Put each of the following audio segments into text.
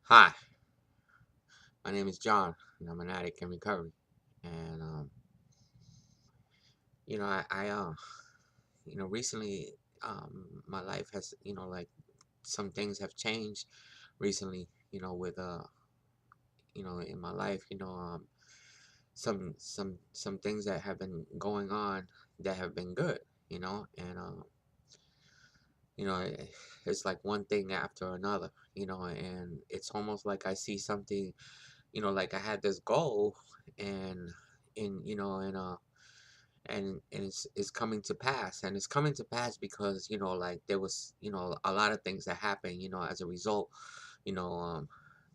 Hi, my name is John, and I'm an addict in recovery. And recently, my life has, like some things have changed recently. With in my life, some things that have been going on that have been good. And it's like one thing after another. And it's almost like I see something. Like I had this goal, and in you know, and it's coming to pass, and it's coming to pass because like there was a lot of things that happened as a result, you know um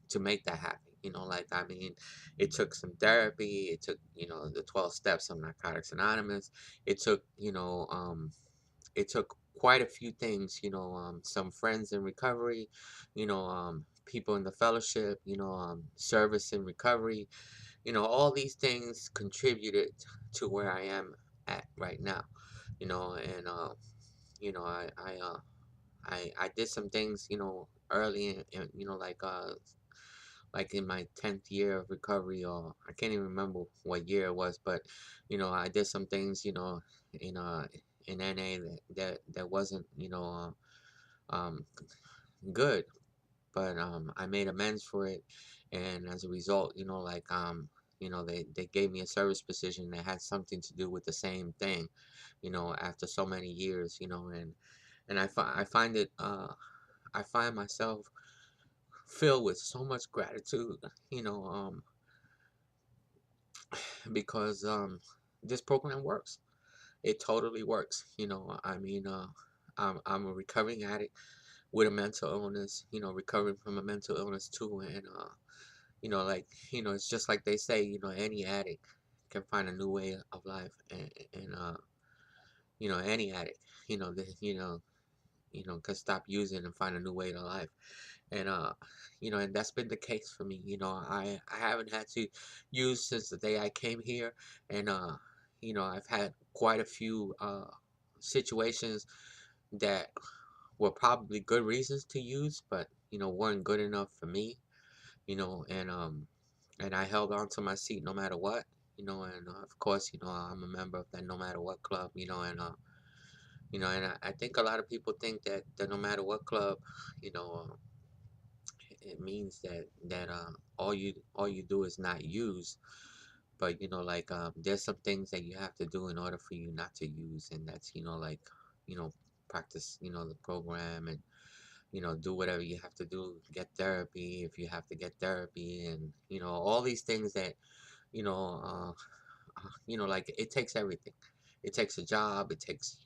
to make that happen. Like, I mean, it took some therapy. It took the 12 steps of Narcotics Anonymous. It took you know um it took quite a few things, some friends in recovery, people in the fellowship, service in recovery. All these things contributed to where I am at right now. And you know, I did some things, early in like in my 10th year of recovery, or I can't even remember what year it was, but I did some things, in NA that wasn't, um, good, but I made amends for it, and as a result, they gave me a service position that had something to do with the same thing, after so many years, and I find it I find myself filled with so much gratitude, you know, um, because this program works. It totally works. I mean, I'm a recovering addict with a mental illness, recovering from a mental illness too, and it's just like they say, any addict can find a new way of life, and any addict, can stop using and find a new way to life. And and that's been the case for me. I haven't had to use since the day I came here, and I've had quite a few situations that were probably good reasons to use, but weren't good enough for me. And I held on to my seat no matter what. And of course, I'm a member of that No Matter What club. And I think a lot of people think that the No Matter What club, you know, it means that all you do is not use. But like, there's some things that you have to do in order for you not to use, and that's like, you know practice the program, and do whatever you have to do, get therapy if you have to get therapy, and all these things that you know uh, like, it takes everything. It takes a job, it takes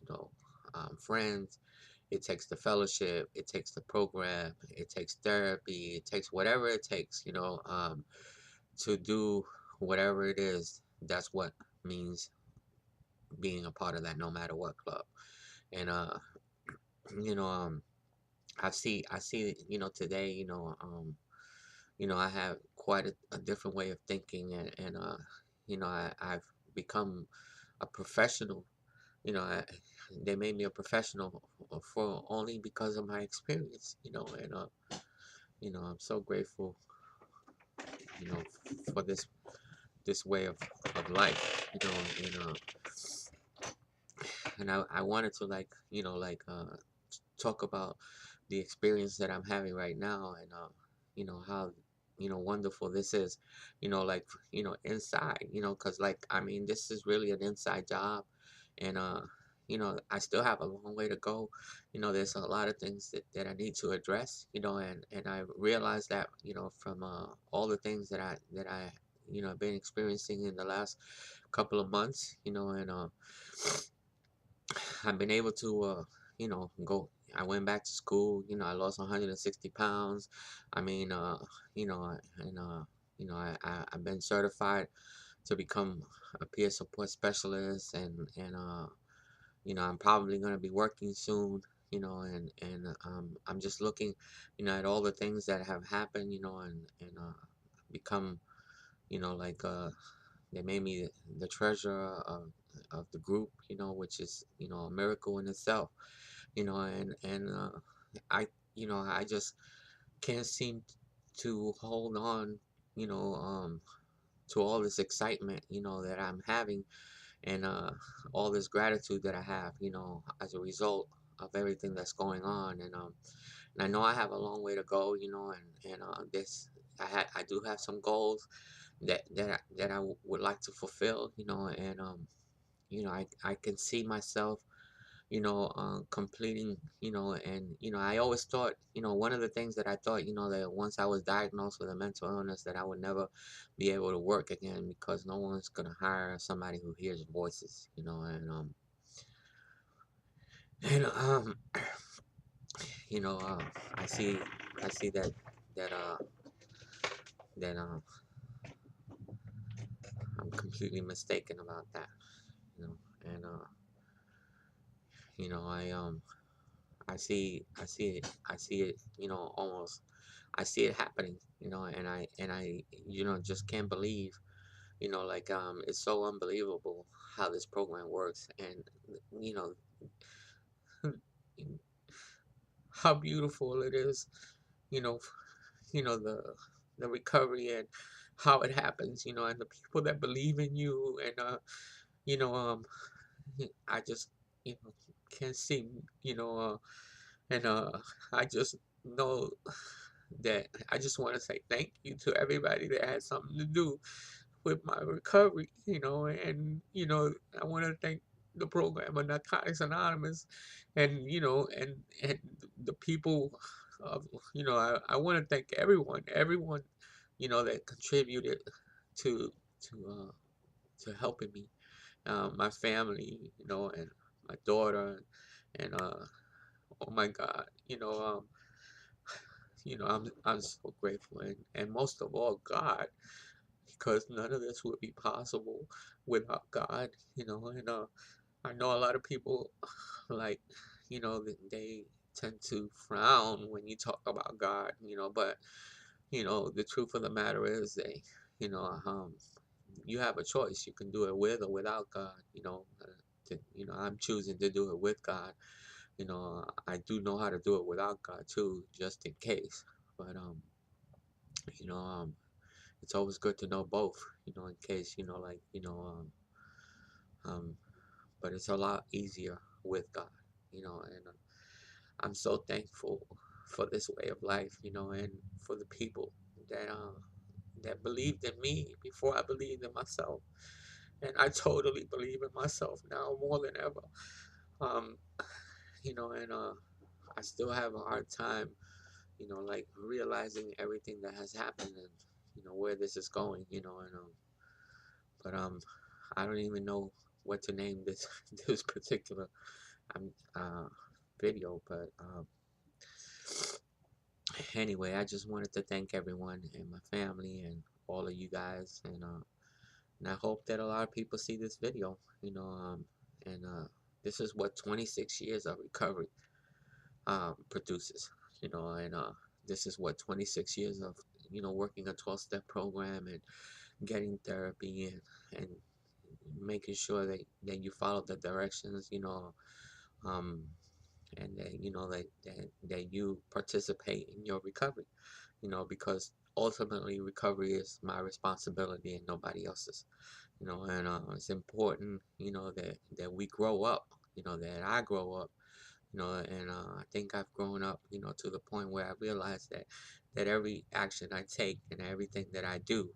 friends, it takes the fellowship, it takes the program, it takes therapy, it takes whatever it takes, to do whatever it is. That's what means being a part of that No Matter What club. And you know, I see, today, I have quite a different way of thinking, and I've become a professional. They made me a professional for only because of my experience. And I'm so grateful, for this way of life. And I wanted to, like, talk about the experience that I'm having right now, and how wonderful this is, like, inside, because, like, I mean, this is really an inside job, and I still have a long way to go. There's a lot of things that I need to address, and I realized that, from all the things that I have been experiencing in the last couple of months, and I've been able to, go. I went back to school. I lost 160 pounds. I mean, and I've been certified to become a peer support specialist, and I'm probably gonna be working soon. And I'm just looking, at all the things that have happened, and become, like, they made me the treasurer of the group, which is, a miracle in itself, and I I just can't seem. to hold on, you know, to all this excitement, that I'm having, and all this gratitude that I have, as a result of everything that's going on. And I know I have a long way to go, and this I do have some goals that I would like to fulfill, and I can see myself, completing, and I always thought, one of the things that I thought, that once I was diagnosed with a mental illness, that I would never be able to work again, because no one's gonna hire somebody who hears voices, and you know, uh, I see, I see that uh that I'm completely mistaken about that, and I see it, almost, I see it happening, and I just can't believe, like, it's so unbelievable how this program works, and you know how beautiful it is, you know the recovery, and how it happens, and the people that believe in you, and you know I just, can't see, you know and I just know that I just want to say thank you to everybody that had something to do with my recovery, and I want to thank the program of Narcotics Anonymous, and and the people of, I want to thank everyone, that contributed to to uh, to helping me, my family, and my daughter, and oh my God, I'm so grateful, and most of all, God, because none of this would be possible without God, and I know a lot of people, like, they tend to frown when you talk about God, but the truth of the matter is, you know, um, you have a choice. You can do it with or without God, I'm choosing to do it with God. I do know how to do it without God too, just in case. But you know, it's always good to know both, in case, like, um, but it's a lot easier with God, and I'm so thankful for this way of life, and for the people that that believed in me before I believed in myself, and I totally believe in myself now more than ever. Um, and I still have a hard time, like, realizing everything that has happened, and where this is going, and but I don't even know what to name this this particular uh video, but anyway, I just wanted to thank everyone, and my family, and all of you guys, and I hope that a lot of people see this video, and this is what 26 years of recovery produces, and this is what 26 years of, working a 12-step program, and getting therapy, and making sure that you follow the directions, um, and that, that you participate in your recovery, because ultimately recovery is my responsibility and nobody else's, and it's important, that we grow up, that I grow up, and I think I've grown up, to the point where I realize that every action I take and everything that I do,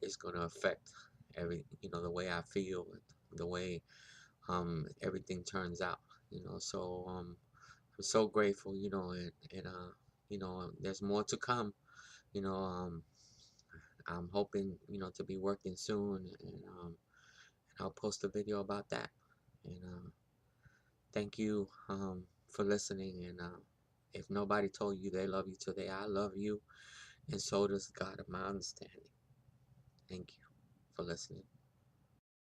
is going to affect the way I feel, the way everything turns out, so I'm so grateful, and there's more to come, you know, um, I'm hoping, to be working soon, and I'll post a video about that, and thank you, for listening, and if nobody told you they love you today, I love you, and so does God of my understanding. Thank you for listening.